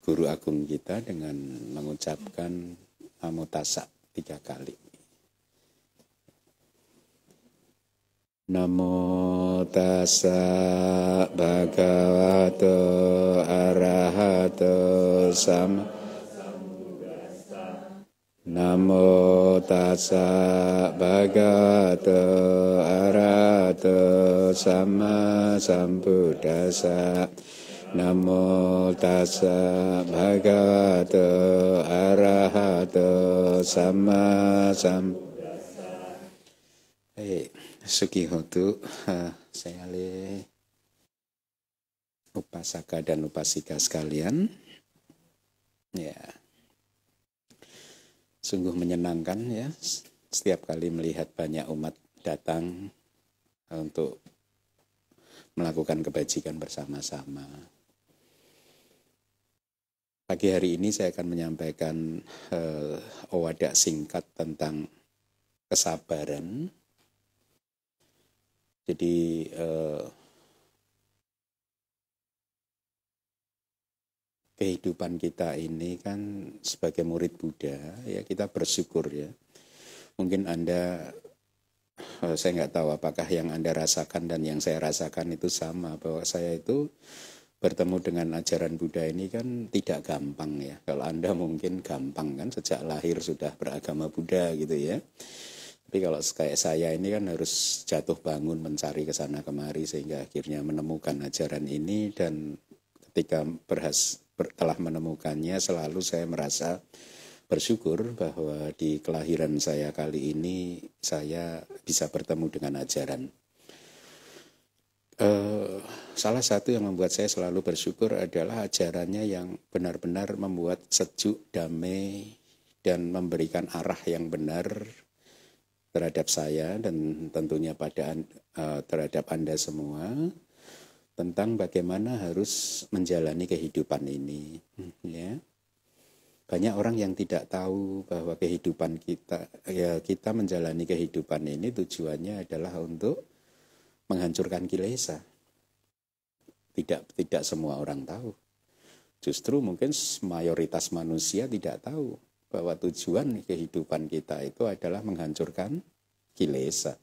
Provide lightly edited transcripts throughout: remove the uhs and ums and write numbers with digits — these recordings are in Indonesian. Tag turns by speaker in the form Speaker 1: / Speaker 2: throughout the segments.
Speaker 1: guru agung kita dengan mengucapkan Namo Tassa 3 kali. Namo Tassa Bhagavato Arahato Sama Namo Tassa Bhagavato Arahato Sama Sambuddhassa. Namo Tassa Bhagavato Arahato Sama Sambuddhassa. Sukihotu, saya upasaka dan upasika sekalian. Ya, sungguh menyenangkan ya, setiap kali melihat banyak umat datang untuk melakukan kebajikan bersama-sama. Pagi hari ini saya akan menyampaikan wadah singkat tentang kesabaran. Jadi kehidupan kita ini kan sebagai murid Buddha, ya kita bersyukur ya. Mungkin Anda, saya nggak tahu apakah yang Anda rasakan dan yang saya rasakan itu sama, bahwa saya itu bertemu dengan ajaran Buddha ini kan tidak gampang ya. Kalau Anda mungkin gampang kan, sejak lahir sudah beragama Buddha gitu ya. Tapi kalau kayak saya ini kan harus jatuh bangun mencari ke sana kemari sehingga akhirnya menemukan ajaran ini, dan ketika telah menemukannya selalu saya merasa bersyukur bahwa di kelahiran saya kali ini saya bisa bertemu dengan ajaran. Salah satu yang membuat saya selalu bersyukur adalah ajarannya yang benar-benar membuat sejuk, damai, dan memberikan arah yang benar terhadap saya dan tentunya terhadap Anda semua, tentang bagaimana harus menjalani kehidupan ini. Ya. Banyak orang yang tidak tahu bahwa kehidupan kita menjalani kehidupan ini tujuannya adalah untuk menghancurkan kilesa. Tidak semua orang tahu. Justru mungkin mayoritas manusia tidak tahu bahwa tujuan kehidupan kita itu adalah menghancurkan kilesa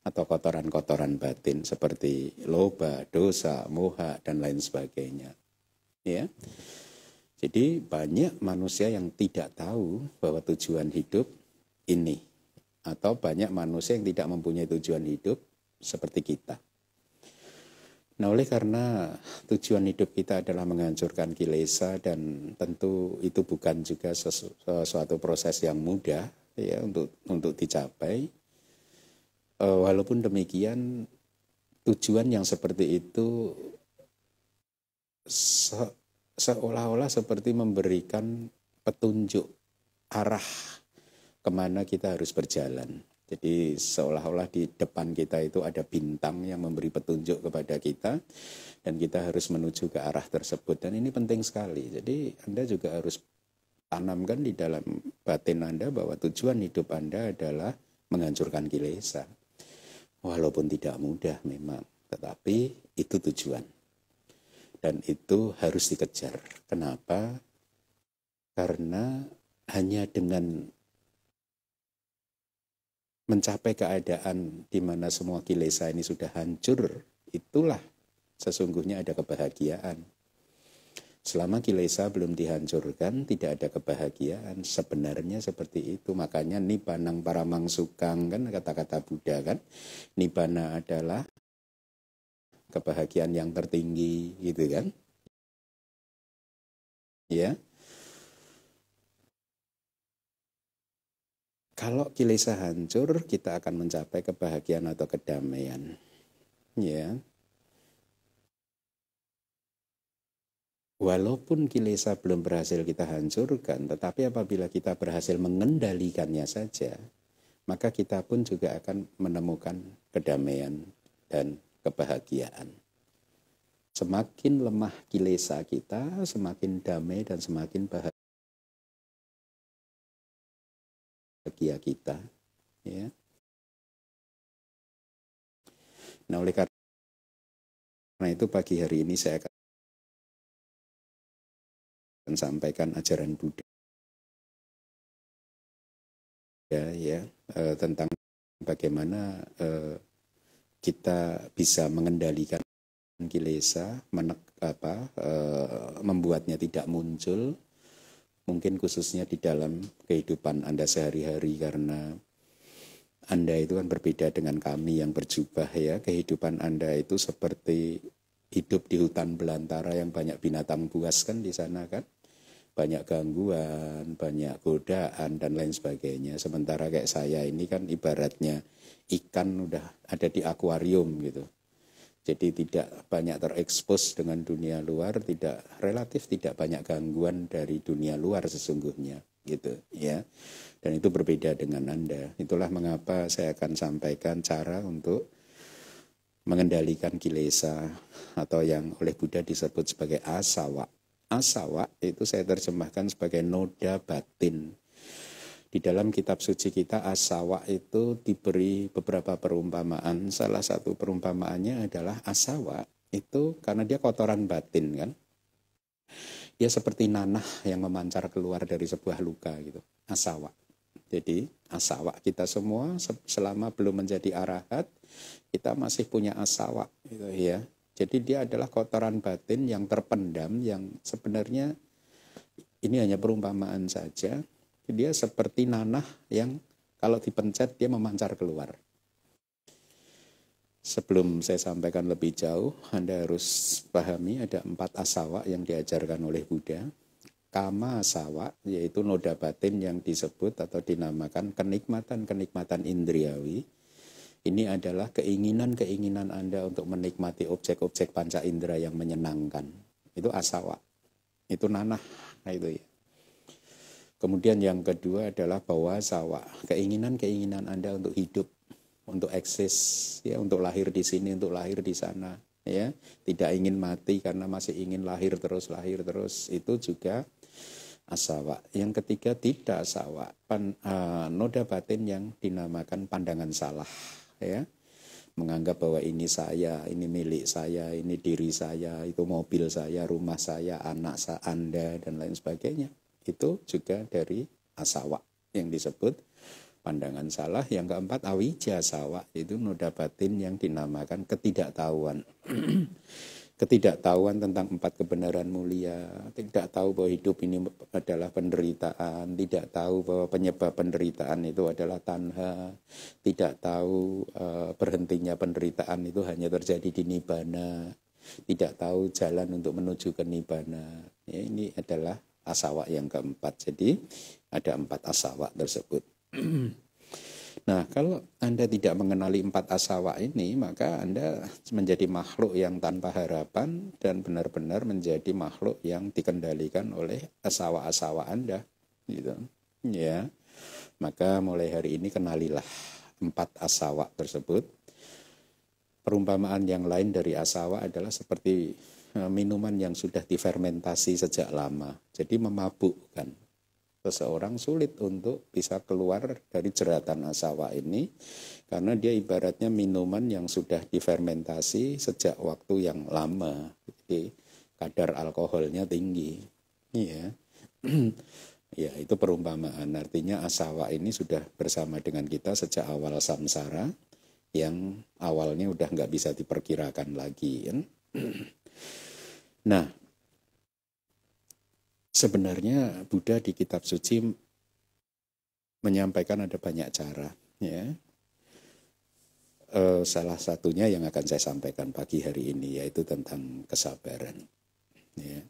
Speaker 1: atau kotoran-kotoran batin seperti loba, dosa, moha, dan lain sebagainya. Ya. Jadi banyak manusia yang tidak tahu bahwa tujuan hidup ini, atau banyak manusia yang tidak mempunyai tujuan hidup seperti kita. Nah, oleh karena tujuan hidup kita adalah menghancurkan kilesa, dan tentu itu bukan juga suatu proses yang mudah ya untuk dicapai. Walaupun demikian, tujuan yang seperti itu seolah-olah seperti memberikan petunjuk arah kemana kita harus berjalan. Jadi seolah-olah di depan kita itu ada bintang yang memberi petunjuk kepada kita, dan kita harus menuju ke arah tersebut. Dan ini penting sekali. Jadi Anda juga harus tanamkan di dalam batin Anda bahwa tujuan hidup Anda adalah menghancurkan kilesa. Walaupun tidak mudah memang, tetapi itu tujuan. Dan itu harus dikejar. Kenapa? Karena hanya dengan mencapai keadaan di mana semua kilesa ini sudah hancur, itulah sesungguhnya ada kebahagiaan. Selama kilesa belum dihancurkan, tidak ada kebahagiaan. Sebenarnya seperti itu. Makanya Nibbanang Paramang Sukang, kan kata-kata Buddha kan. Nibbana adalah kebahagiaan yang tertinggi, gitu kan. Ya. Kalau kilesa hancur, kita akan mencapai kebahagiaan atau kedamaian. Ya. Walaupun kilesa belum berhasil kita hancurkan, tetapi apabila kita berhasil mengendalikannya saja, maka kita pun juga akan menemukan kedamaian dan kebahagiaan. Semakin lemah kilesa kita, semakin damai dan semakin bahagia kita. Ya. Nah, oleh karena itu pagi hari ini saya akan sampaikan ajaran Buddha ya, tentang bagaimana kita bisa mengendalikan kilesa, membuatnya tidak muncul, mungkin khususnya di dalam kehidupan Anda sehari-hari, karena Anda itu kan berbeda dengan kami yang berjubah ya. Kehidupan Anda itu seperti hidup di hutan belantara yang banyak binatang buas kan di sana kan. Banyak gangguan, banyak godaan dan lain sebagainya. Sementara kayak saya ini kan ibaratnya ikan udah ada di akuarium gitu. Jadi tidak banyak terekspos dengan dunia luar, relatif tidak banyak gangguan dari dunia luar sesungguhnya gitu ya. Dan itu berbeda dengan Anda. Itulah mengapa saya akan sampaikan cara untuk mengendalikan kilesa atau yang oleh Buddha disebut sebagai asawa. Asawa itu saya terjemahkan sebagai noda batin. Di dalam kitab suci kita asawa itu diberi beberapa perumpamaan. Salah satu perumpamaannya adalah asawa itu karena dia kotoran batin kan. Dia seperti nanah yang memancar keluar dari sebuah luka gitu. Asawa. Jadi asawa kita semua selama belum menjadi arahat kita masih punya asawa gitu ya. Jadi dia adalah kotoran batin yang terpendam, yang sebenarnya ini hanya perumpamaan saja. Dia seperti nanah yang kalau dipencet dia memancar keluar. Sebelum saya sampaikan lebih jauh, Anda harus pahami ada 4 asawa yang diajarkan oleh Buddha. Kama asawa, yaitu noda batin yang disebut atau dinamakan kenikmatan-kenikmatan indriawi. Ini adalah keinginan-keinginan Anda untuk menikmati objek-objek panca indera yang menyenangkan. Itu asawa. Itu nanah. Nah itu ya. Kemudian yang kedua adalah bawa sawa. Keinginan-keinginan Anda untuk hidup, untuk eksis, ya, untuk lahir di sini, untuk lahir di sana. Ya. Tidak ingin mati karena masih ingin lahir terus. Itu juga asawa. Yang ketiga tidak asawa. Noda batin yang dinamakan pandangan salah. Ya, menganggap bahwa ini saya, ini milik saya, ini diri saya, itu mobil saya, rumah saya, anak saya, Anda dan lain sebagainya. Itu juga dari asawa yang disebut pandangan salah. Yang keempat awija sawa, itu noda batin yang dinamakan ketidaktahuan. Ketidaktahuan tentang 4 kebenaran mulia, tidak tahu bahwa hidup ini adalah penderitaan, tidak tahu bahwa penyebab penderitaan itu adalah tanha, tidak tahu berhentinya penderitaan itu hanya terjadi di nibbana, tidak tahu jalan untuk menuju ke nibbana. Ya, ini adalah asawa yang keempat. Jadi ada 4 asawa tersebut. Nah, kalau Anda tidak mengenali 4 asawa ini, maka Anda menjadi makhluk yang tanpa harapan dan benar-benar menjadi makhluk yang dikendalikan oleh asawa-asawa Anda. Gitu. Ya. Maka mulai hari ini kenalilah 4 asawa tersebut. Perumpamaan yang lain dari asawa adalah seperti minuman yang sudah difermentasi sejak lama. Jadi memabukkan. Seseorang sulit untuk bisa keluar dari jeratan asawa ini karena dia ibaratnya minuman yang sudah difermentasi sejak waktu yang lama. Jadi kadar alkoholnya tinggi. Ya. Ya, itu perumpamaan. Artinya asawa ini sudah bersama dengan kita sejak awal samsara yang awalnya udah nggak bisa diperkirakan lagi. Kan? Nah, sebenarnya Buddha di kitab suci menyampaikan ada banyak cara. Ya. Salah satunya yang akan saya sampaikan pagi hari ini yaitu tentang kesabaran. Ya.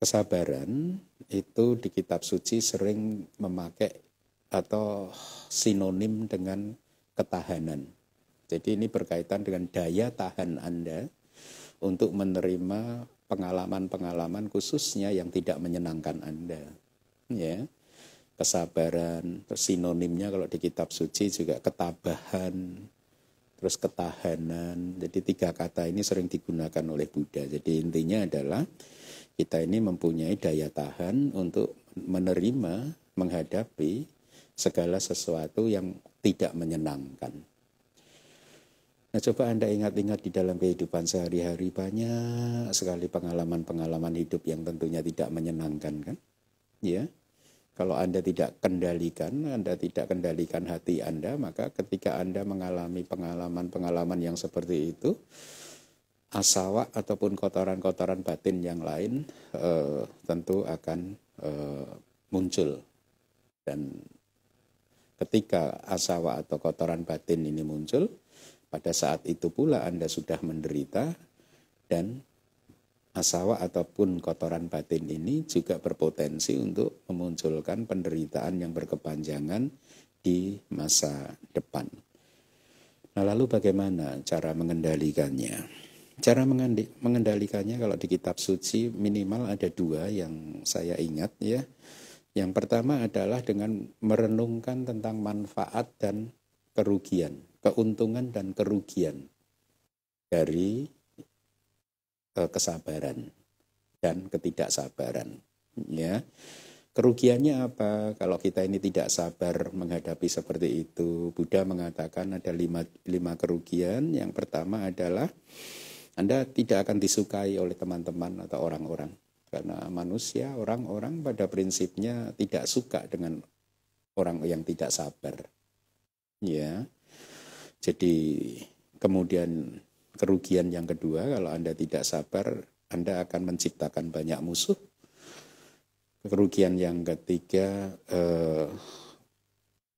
Speaker 1: Kesabaran itu di kitab suci sering memakai atau sinonim dengan ketahanan. Jadi ini berkaitan dengan daya tahan Anda untuk menerima pengalaman-pengalaman khususnya yang tidak menyenangkan Anda. Ya. Kesabaran, sinonimnya kalau di kitab suci juga ketabahan, terus ketahanan. Jadi 3 kata ini sering digunakan oleh Buddha. Jadi intinya adalah kita ini mempunyai daya tahan untuk menerima, menghadapi segala sesuatu yang tidak menyenangkan. Nah, coba Anda ingat-ingat di dalam kehidupan sehari-hari banyak sekali pengalaman-pengalaman hidup yang tentunya tidak menyenangkan, kan? Ya. Kalau Anda tidak kendalikan hati Anda, maka ketika Anda mengalami pengalaman-pengalaman yang seperti itu, asawa ataupun kotoran-kotoran batin yang lain tentu akan muncul. Dan ketika asawa atau kotoran batin ini muncul, pada saat itu pula Anda sudah menderita, dan asawa ataupun kotoran batin ini juga berpotensi untuk memunculkan penderitaan yang berkepanjangan di masa depan. Nah, lalu bagaimana cara mengendalikannya? Cara mengendalikannya kalau di kitab suci minimal ada 2 yang saya ingat, ya. Yang pertama adalah dengan merenungkan tentang manfaat dan kerugian, keuntungan dan kerugian dari kesabaran dan ketidaksabaran, ya. Kerugiannya apa? Kalau kita ini tidak sabar menghadapi seperti itu, Buddha mengatakan ada 5 kerugian. Yang pertama adalah Anda tidak akan disukai oleh teman-teman atau orang-orang, karena manusia, orang-orang pada prinsipnya tidak suka dengan orang yang tidak sabar, ya. Jadi kemudian kerugian yang kedua, kalau Anda tidak sabar, Anda akan menciptakan banyak musuh. Kerugian yang ketiga,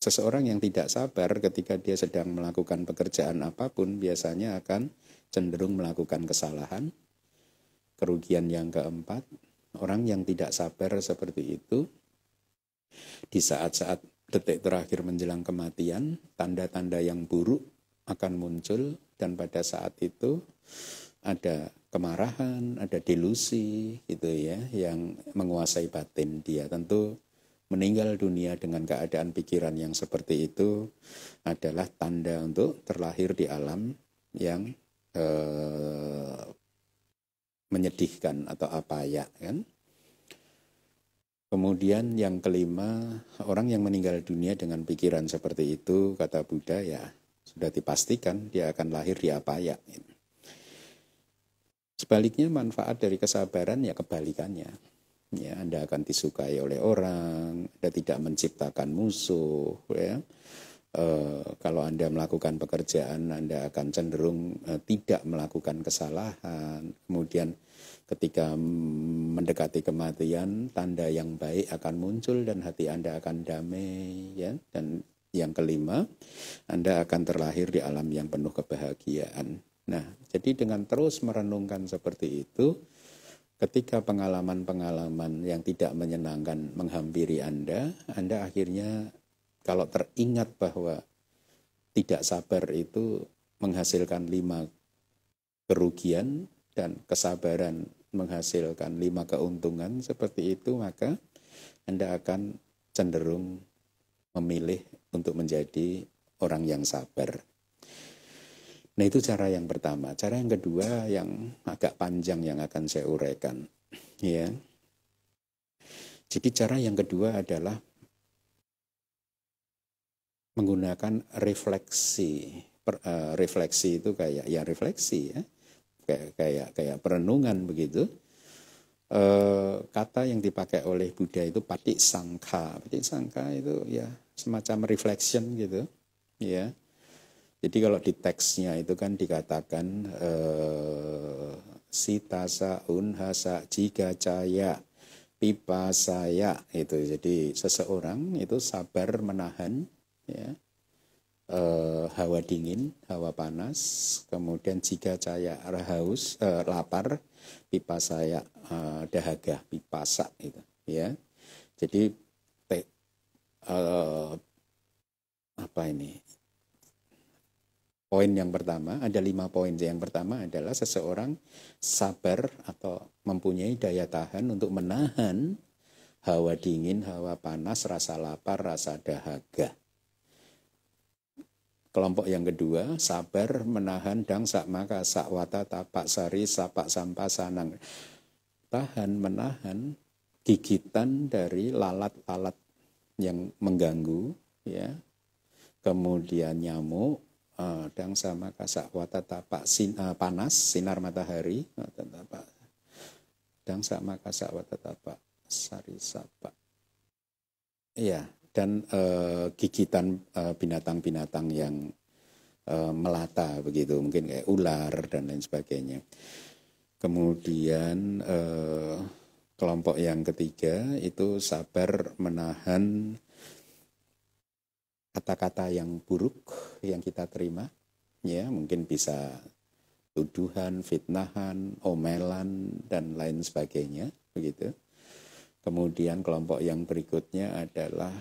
Speaker 1: seseorang yang tidak sabar ketika dia sedang melakukan pekerjaan apapun, biasanya akan cenderung melakukan kesalahan. Kerugian yang keempat, orang yang tidak sabar seperti itu, di saat-saat detik terakhir menjelang kematian, tanda-tanda yang buruk akan muncul, dan pada saat itu ada kemarahan, ada delusi gitu ya, yang menguasai batin dia. Tentu meninggal dunia dengan keadaan pikiran yang seperti itu adalah tanda untuk terlahir di alam yang menyedihkan atau apaya, kan. Kemudian yang kelima, orang yang meninggal dunia dengan pikiran seperti itu, kata Buddha, ya sudah dipastikan dia akan lahir di apaya. Sebaliknya manfaat dari kesabaran ya kebalikannya. Ya, Anda akan disukai oleh orang, Anda tidak menciptakan musuh, ya. Kalau Anda melakukan pekerjaan, Anda akan cenderung tidak melakukan kesalahan. Kemudian ketika mendekati kematian, tanda yang baik akan muncul dan hati Anda akan damai, ya. Dan yang kelima, Anda akan terlahir di alam yang penuh kebahagiaan. Nah, jadi dengan terus merenungkan seperti itu, ketika pengalaman-pengalaman yang tidak menyenangkan menghampiri Anda akhirnya kalau teringat bahwa tidak sabar itu menghasilkan 5 kerugian dan kesabaran menghasilkan 5 keuntungan seperti itu, maka Anda akan cenderung memilih untuk menjadi orang yang sabar. Nah, itu cara yang pertama. Cara yang kedua yang agak panjang yang akan saya uraikan, ya. Jadi cara yang kedua adalah menggunakan refleksi. Refleksi itu kayak ya refleksi, ya. Kayak perenungan begitu. Kata yang dipakai oleh Buddha itu paticca. Paticca itu ya semacam reflection gitu, ya. Jadi kalau di teksnya itu kan dikatakan sitasa unhasa jika caya pipasaya itu. Jadi seseorang itu sabar menahan, ya, hawa dingin, hawa panas, kemudian jika caya haus, lapar, pipasaya dahaga, pipasa itu, ya. Jadi apa ini? Poin yang pertama, ada 5 poin. Yang pertama adalah seseorang sabar atau mempunyai daya tahan untuk menahan hawa dingin, hawa panas, rasa lapar, rasa dahaga. Kelompok yang kedua, sabar menahan dang sak maka sak wata tapak sari sapak sampah sanang. Tahan, menahan gigitan dari lalat-lalat yang mengganggu, ya. Kemudian nyamuk, Dangsa makasa watatapa panas, sinar matahari, watatapa. Dangsa makasa watatapa sarisapa. Iya, dan gigitan binatang-binatang yang melata begitu, mungkin kayak ular dan lain sebagainya. Kemudian kelompok yang ketiga itu sabar menahan kata-kata yang buruk yang kita terima, ya mungkin bisa tuduhan, fitnahan, omelan dan lain sebagainya, begitu. Kemudian kelompok yang berikutnya adalah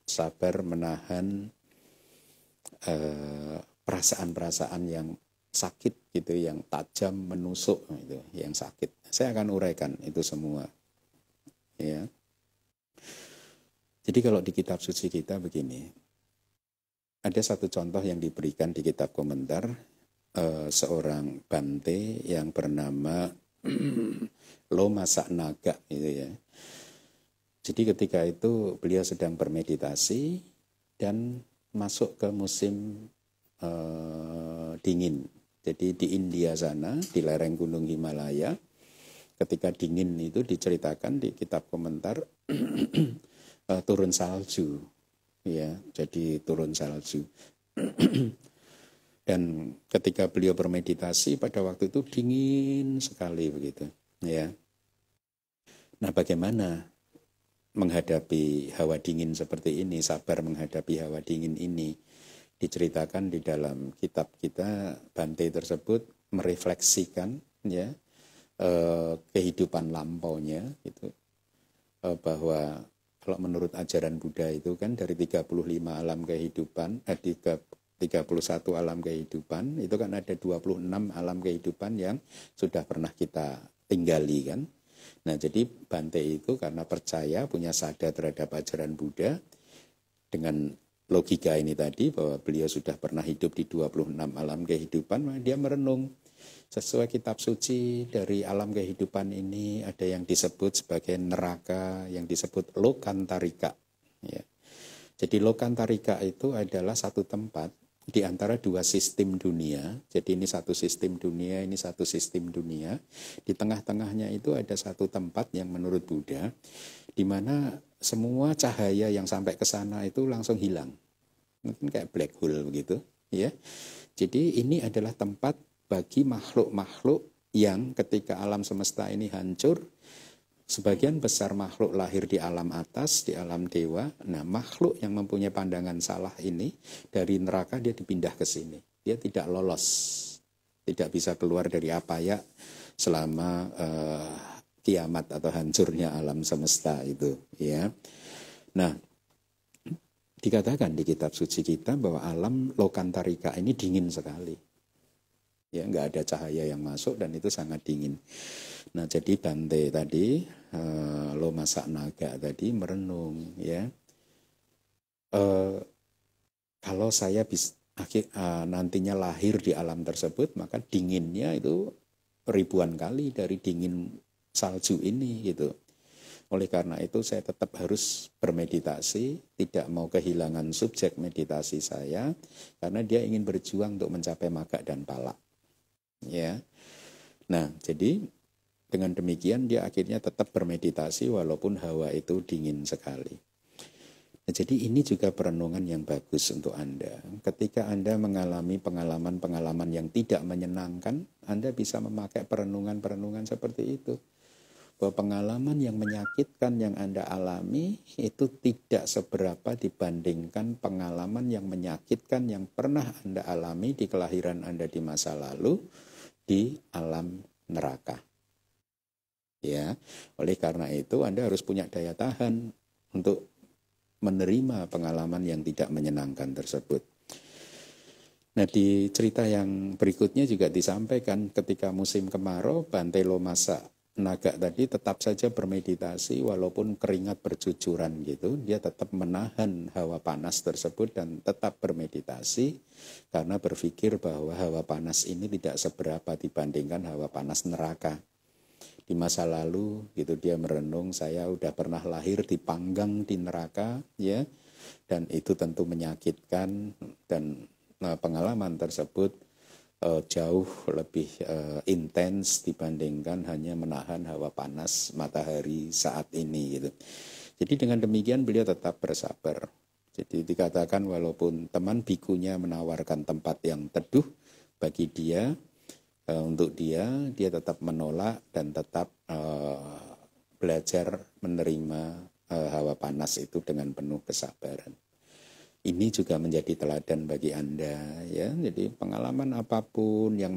Speaker 1: sabar menahan perasaan-perasaan yang sakit gitu, yang tajam, menusuk gitu, yang sakit. Saya akan uraikan itu semua, ya. Jadi kalau di kitab suci kita begini, ada satu contoh yang diberikan di kitab komentar, seorang Bante yang bernama Loma Saknaga gitu ya. Jadi ketika itu beliau sedang bermeditasi dan masuk ke musim dingin. Jadi di India sana, di lereng gunung Himalaya, ketika dingin itu diceritakan di kitab komentar turun salju, ya, jadi turun salju. Dan ketika beliau bermeditasi pada waktu itu dingin sekali begitu, ya. Nah, bagaimana menghadapi hawa dingin seperti ini, sabar menghadapi hawa dingin ini? Diceritakan di dalam kitab kita, Bante tersebut merefleksikan, ya, kehidupan lampaunya gitu, bahwa kalau menurut ajaran Buddha itu kan dari 35 alam kehidupan, 31 alam kehidupan, itu kan ada 26 alam kehidupan yang sudah pernah kita tinggali kan. Nah, jadi Bante itu karena percaya, punya sadar terhadap ajaran Buddha, dengan logika ini tadi bahwa beliau sudah pernah hidup di 26 alam kehidupan, maka dia merenung sesuai kitab suci dari alam kehidupan ini ada yang disebut sebagai neraka, yang disebut lokantarika, ya. Jadi lokantarika itu adalah satu tempat di antara dua sistem dunia. Jadi ini satu sistem dunia, ini satu sistem dunia. Di tengah-tengahnya itu ada satu tempat yang menurut Buddha, di mana semua cahaya yang sampai ke sana itu langsung hilang. Mungkin kayak black hole begitu, ya. Jadi ini adalah tempat bagi makhluk-makhluk yang ketika alam semesta ini hancur, sebagian besar makhluk lahir di alam atas, di alam dewa. Nah, makhluk yang mempunyai pandangan salah ini dari neraka dia dipindah ke sini. Dia tidak lolos, tidak bisa keluar dari apaya selama kiamat atau hancurnya alam semesta itu, ya. Nah, dikatakan di kitab suci kita bahwa alam lokantarika ini dingin sekali. Ya, nggak ada cahaya yang masuk dan itu sangat dingin. Nah, jadi Bante tadi, Loma Saknaga tadi merenung, ya. Kalau saya nantinya lahir di alam tersebut, maka dinginnya itu ribuan kali dari dingin salju ini, gitu. Oleh karena itu saya tetap harus bermeditasi, tidak mau kehilangan subjek meditasi saya, karena dia ingin berjuang untuk mencapai maga dan pala. Ya, nah jadi dengan demikian dia akhirnya tetap bermeditasi walaupun hawa itu dingin sekali. Nah, jadi ini juga perenungan yang bagus untuk Anda. Ketika Anda mengalami pengalaman-pengalaman yang tidak menyenangkan, Anda bisa memakai perenungan-perenungan seperti itu. Bahwa pengalaman yang menyakitkan yang Anda alami itu tidak seberapa dibandingkan pengalaman yang menyakitkan yang pernah Anda alami di kelahiran Anda di masa lalu di alam neraka. Ya, oleh karena itu Anda harus punya daya tahan untuk menerima pengalaman yang tidak menyenangkan tersebut. Nah, di cerita yang berikutnya juga disampaikan ketika musim kemarau, Bante Loma Saknaga tadi tetap saja bermeditasi walaupun keringat bercucuran gitu. Dia tetap menahan hawa panas tersebut dan tetap bermeditasi karena berpikir bahwa hawa panas ini tidak seberapa dibandingkan hawa panas neraka. Di masa lalu gitu dia merenung, saya udah pernah lahir dipanggang di neraka, ya. dan itu tentu menyakitkan, dan pengalaman tersebut jauh lebih intens dibandingkan hanya menahan hawa panas matahari saat ini gitu. Jadi dengan demikian beliau tetap bersabar. Jadi dikatakan walaupun teman bikunya menawarkan tempat yang teduh bagi dia, untuk dia tetap menolak dan tetap belajar menerima hawa panas itu dengan penuh kesabaran. Ini juga menjadi teladan bagi Anda, ya. Jadi pengalaman apapun yang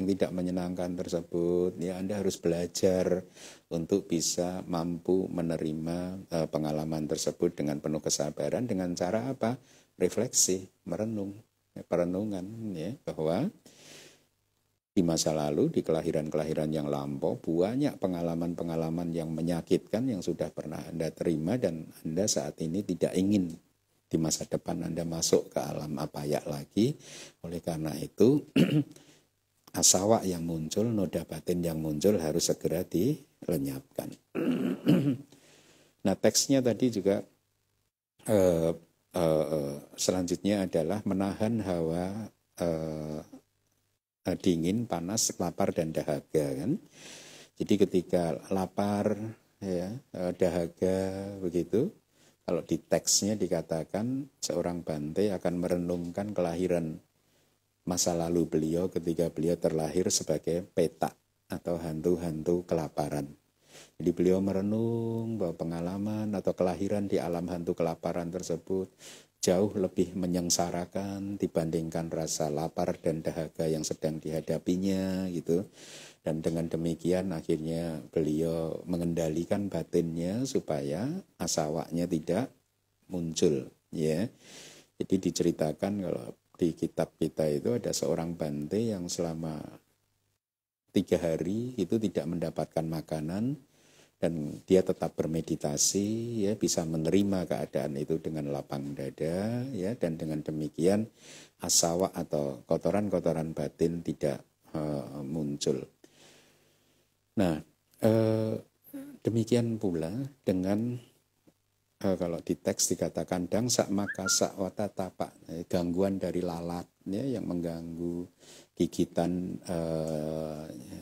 Speaker 1: tidak menyenangkan tersebut, ya Anda harus belajar untuk bisa mampu menerima pengalaman tersebut dengan penuh kesabaran dengan cara apa? Refleksi, perenungan, ya, bahwa di masa lalu, di kelahiran-kelahiran yang lampau, banyak pengalaman-pengalaman yang menyakitkan yang sudah pernah Anda terima dan Anda saat ini tidak ingin di masa depan Anda masuk ke alam apaya lagi. Oleh karena itu, asawa yang muncul, noda batin yang muncul harus segera dilenyapkan. Nah, teksnya tadi juga selanjutnya adalah menahan hawa dingin, panas, lapar, dan dahaga, kan? Jadi ketika lapar, ya, dahaga, begitu. Kalau di teksnya dikatakan seorang Bante akan merenungkan kelahiran masa lalu beliau ketika beliau terlahir sebagai petak atau hantu-hantu kelaparan. Jadi beliau merenung bahwa pengalaman atau kelahiran di alam hantu kelaparan tersebut jauh lebih menyengsarakan dibandingkan rasa lapar dan dahaga yang sedang dihadapinya gitu. Dan dengan demikian akhirnya beliau mengendalikan batinnya supaya asawanya tidak muncul, ya. Jadi diceritakan kalau di kitab kita itu ada seorang Bante yang selama 3 hari itu tidak mendapatkan makanan dan dia tetap bermeditasi, ya, bisa menerima keadaan itu dengan lapang dada, ya, dan dengan demikian asawa atau kotoran-kotoran batin tidak muncul. Nah, demikian pula dengan kalau di teks dikatakan dangsa maka sakwata tapak, gangguan dari lalat, ya, yang mengganggu gigitan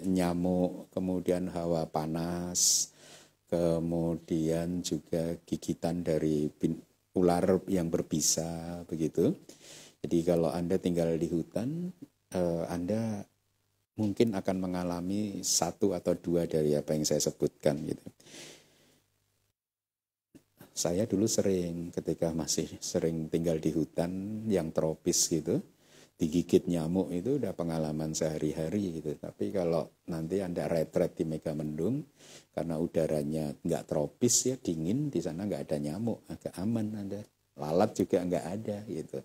Speaker 1: nyamuk, kemudian hawa panas, kemudian juga gigitan dari ular yang berbisa, begitu. Jadi kalau Anda tinggal di hutan, Anda mungkin akan mengalami 1 atau 2 dari apa yang saya sebutkan gitu. Saya dulu ketika masih sering tinggal di hutan yang tropis gitu, digigit nyamuk itu udah pengalaman sehari-hari gitu. Tapi kalau nanti Anda retret di Megamendung, karena udaranya nggak tropis, ya, dingin, di sana nggak ada nyamuk, agak aman Anda. Lalat juga nggak ada gitu.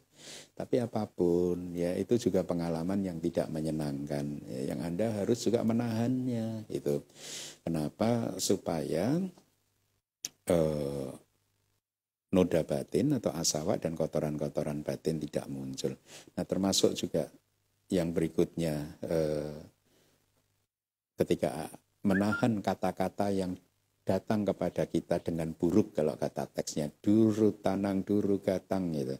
Speaker 1: Tapi apapun, ya, itu juga pengalaman yang tidak menyenangkan, ya, yang Anda harus juga menahannya gitu. Kenapa? Supaya noda batin atau asawa dan kotoran-kotoran batin tidak muncul. Nah, termasuk juga yang berikutnya, ketika menahan kata-kata yang datang kepada kita dengan buruk, kalau kata teksnya duru tanang duru gatang gitu.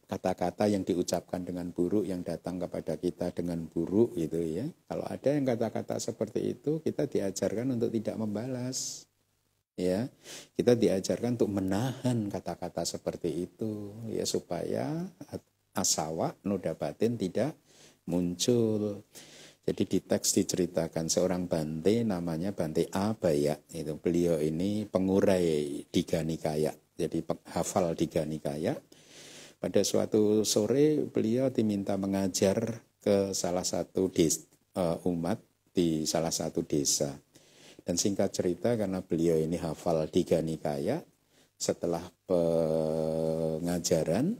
Speaker 1: Kata-kata yang diucapkan dengan buruk yang datang kepada kita dengan buruk gitu, ya. Kalau ada yang kata-kata seperti itu, kita diajarkan untuk tidak membalas. Ya, kita diajarkan untuk menahan kata-kata seperti itu, ya, supaya asawa noda batin tidak muncul. Jadi di teks diceritakan seorang Bante namanya Bante Abaya, itu beliau ini pengurai Digha Nikaya, jadi hafal Digha Nikaya. Pada suatu sore beliau diminta mengajar ke salah satu umat di salah satu desa. Dan singkat cerita, karena beliau ini hafal Digha Nikaya, setelah pengajaran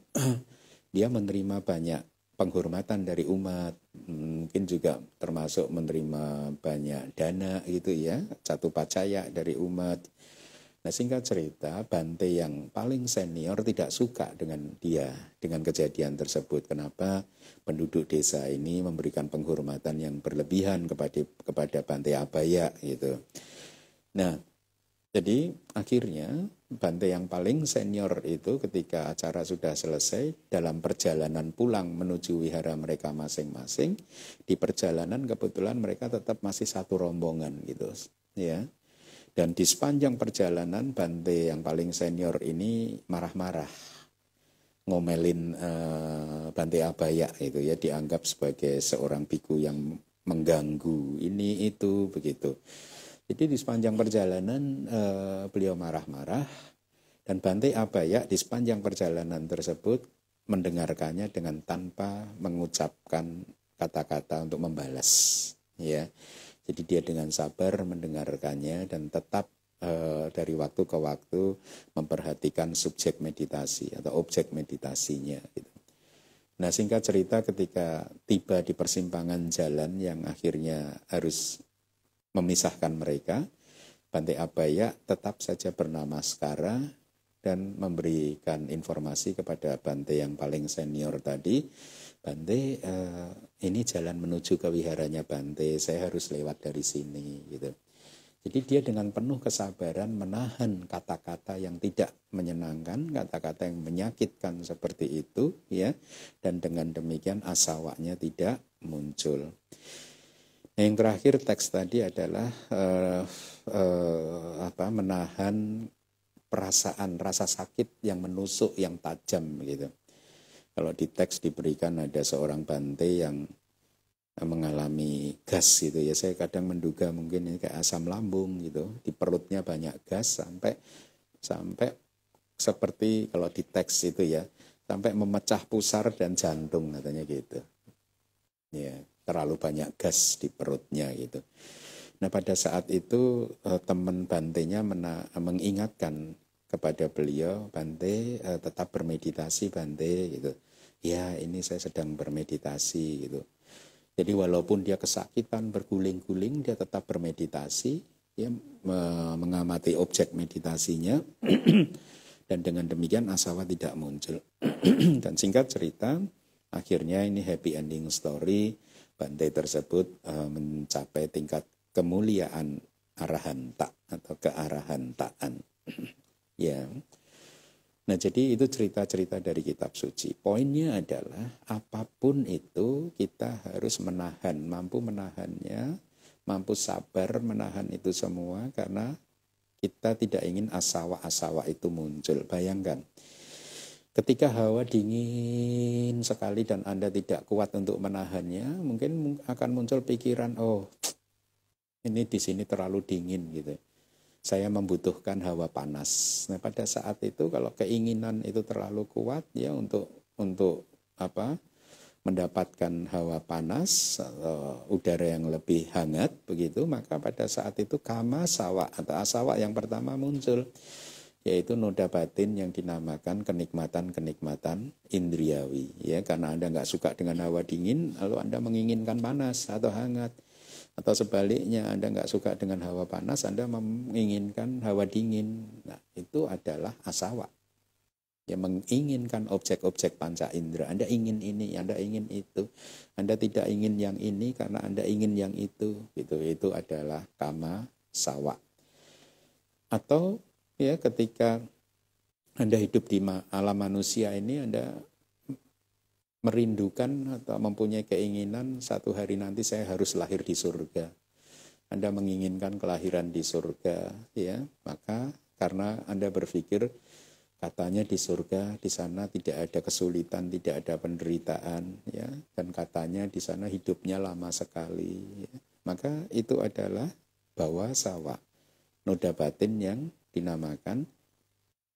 Speaker 1: dia menerima banyak penghormatan dari umat, mungkin juga termasuk menerima banyak dana gitu, ya, catu pacaya dari umat. Nah, singkat cerita, Bante yang paling senior tidak suka dengan kejadian tersebut. Kenapa penduduk desa ini memberikan penghormatan yang berlebihan kepada Bante Abaya gitu. Nah, Jadi akhirnya Bante yang paling senior itu ketika acara sudah selesai, dalam perjalanan pulang menuju wihara mereka masing-masing, di perjalanan kebetulan mereka tetap masih satu rombongan gitu, ya. Dan di sepanjang perjalanan Bante yang paling senior ini marah-marah, ngomelin Bante Abaya itu ya, dianggap sebagai seorang biku yang mengganggu ini itu begitu. Jadi di sepanjang perjalanan beliau marah-marah, dan Bante Abaya di sepanjang perjalanan tersebut mendengarkannya dengan tanpa mengucapkan kata-kata untuk membalas, ya. Jadi dia dengan sabar mendengarkannya dan tetap dari waktu ke waktu memperhatikan subjek meditasi atau objek meditasinya gitu. Nah, singkat cerita ketika tiba di persimpangan jalan yang akhirnya harus memisahkan mereka, Bante Abaya tetap saja bernamaskara dan memberikan informasi kepada Bante yang paling senior tadi, Bante, ini jalan menuju ke wiharanya Bante, saya harus lewat dari sini gitu. Jadi dia dengan penuh kesabaran menahan kata-kata yang tidak menyenangkan, kata-kata yang menyakitkan seperti itu, ya, dan dengan demikian asawanya tidak muncul. Nah, yang terakhir teks tadi adalah menahan perasaan rasa sakit yang menusuk, yang tajam gitu. Kalau di teks diberikan ada seorang Bante yang mengalami gas gitu ya, saya kadang menduga mungkin ini kayak asam lambung gitu, di perutnya banyak gas sampai seperti kalau di teks itu ya, sampai memecah pusar dan jantung katanya gitu ya, terlalu banyak gas di perutnya gitu. Nah, pada saat itu teman Bantenya mengingatkan kepada beliau, Bante tetap bermeditasi Bante gitu. Ya, ini saya sedang bermeditasi gitu. Jadi walaupun dia kesakitan, berguling-guling, dia tetap bermeditasi, ya, mengamati objek meditasinya, dan dengan demikian asawa tidak muncul. Dan singkat cerita, akhirnya ini happy ending story, Bante tersebut mencapai tingkat kemuliaan arahanta atau kearahantaan. Ya. Nah, jadi itu cerita-cerita dari kitab suci. Poinnya adalah apapun itu kita harus menahan, mampu menahannya, mampu sabar menahan itu semua karena kita tidak ingin asawa-asawa itu muncul. Bayangkan, ketika hawa dingin sekali dan Anda tidak kuat untuk menahannya, mungkin akan muncul pikiran, oh ini di sini terlalu dingin gitu. Saya membutuhkan hawa panas. Nah, pada saat itu kalau keinginan itu terlalu kuat ya untuk mendapatkan hawa panas, udara yang lebih hangat begitu, maka pada saat itu kama sawa atau asawa yang pertama muncul, yaitu noda batin yang dinamakan kenikmatan-kenikmatan indriawi, ya, karena Anda nggak suka dengan hawa dingin, lalu Anda menginginkan panas atau hangat. Atau sebaliknya, Anda nggak suka dengan hawa panas, Anda menginginkan hawa dingin. Nah, itu adalah asawa. Yang menginginkan objek-objek panca indera. Anda ingin ini, Anda ingin itu. Anda tidak ingin yang ini karena Anda ingin yang itu. Itu adalah kama sawa. Atau ya ketika Anda hidup di alam manusia ini, Anda merindukan atau mempunyai keinginan satu hari nanti saya harus lahir di surga. Anda menginginkan kelahiran di surga, ya, maka karena Anda berpikir katanya di surga, di sana tidak ada kesulitan, tidak ada penderitaan, ya, dan katanya di sana hidupnya lama sekali, ya. Maka itu adalah bawa sawa, noda batin yang dinamakan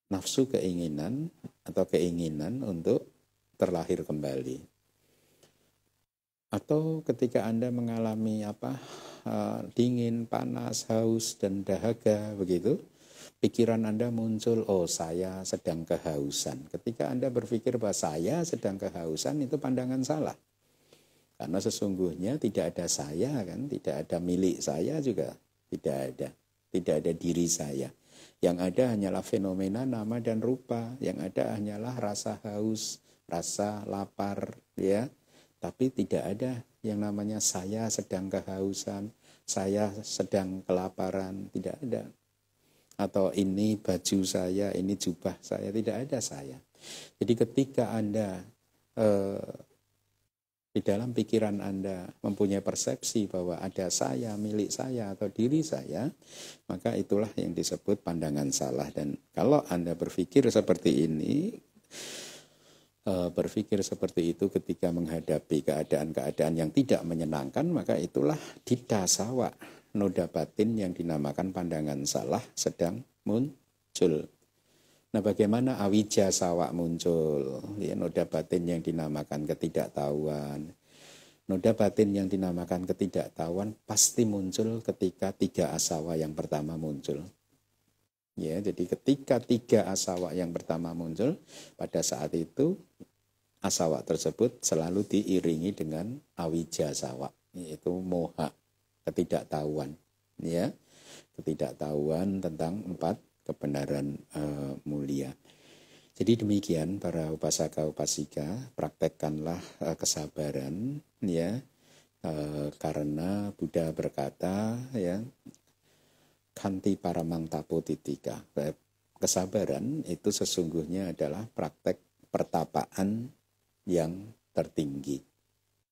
Speaker 1: nafsu keinginan atau keinginan untuk terlahir kembali. Atau ketika Anda mengalami dingin, panas, haus, dan dahaga begitu, pikiran Anda muncul, oh saya sedang kehausan. Ketika Anda berpikir bahwa saya sedang kehausan, itu pandangan salah. Karena sesungguhnya tidak ada saya kan, tidak ada milik saya juga, tidak ada diri saya. Yang ada hanyalah fenomena nama dan rupa, yang ada hanyalah rasa haus, rasa lapar, ya. Tapi tidak ada yang namanya saya sedang kehausan, saya sedang kelaparan, tidak ada. atau ini baju saya, ini jubah saya, tidak ada saya. Jadi ketika Anda di dalam pikiran Anda mempunyai persepsi bahwa ada saya, milik saya, atau diri saya, maka itulah yang disebut pandangan salah. Dan kalau Anda berpikir seperti ini, berpikir seperti itu ketika menghadapi keadaan-keadaan yang tidak menyenangkan, maka itulah didasawa, noda batin yang dinamakan pandangan salah sedang muncul. Nah, bagaimana awija sawa muncul? Ya, noda batin yang dinamakan ketidaktahuan. Noda batin yang dinamakan ketidaktahuan pasti muncul ketika 3 asawa yang pertama muncul. Ya, jadi ketika 3 asawa yang pertama muncul, pada saat itu asawa tersebut selalu diiringi dengan awija sawa, yaitu moha, ketidaktahuan. Ya, ketidaktahuan tentang 4 kebenaran mulia. Jadi demikian para upasaka upasika, praktekkanlah kesabaran, ya, karena Buddha berkata, ya, kanti paramang tapotitika. Kesabaran itu sesungguhnya adalah praktek pertapaan yang tertinggi.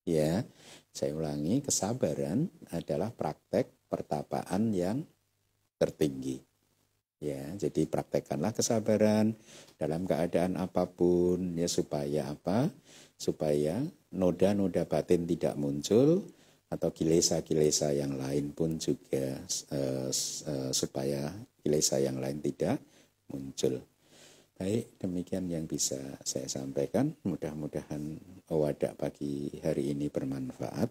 Speaker 1: Ya, saya ulangi, kesabaran adalah praktek pertapaan yang tertinggi. Ya, jadi praktekkanlah kesabaran dalam keadaan apapun, ya, supaya apa? Supaya noda-noda batin tidak muncul, atau kilesa-kilesa yang lain pun juga supaya kilesa yang lain tidak muncul. Baik, demikian yang bisa saya sampaikan. Mudah-mudahan wadah pagi hari ini bermanfaat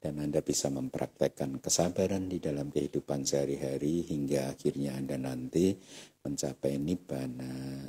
Speaker 1: dan Anda bisa mempraktekkan kesabaran di dalam kehidupan sehari-hari hingga akhirnya Anda nanti mencapai nibbana.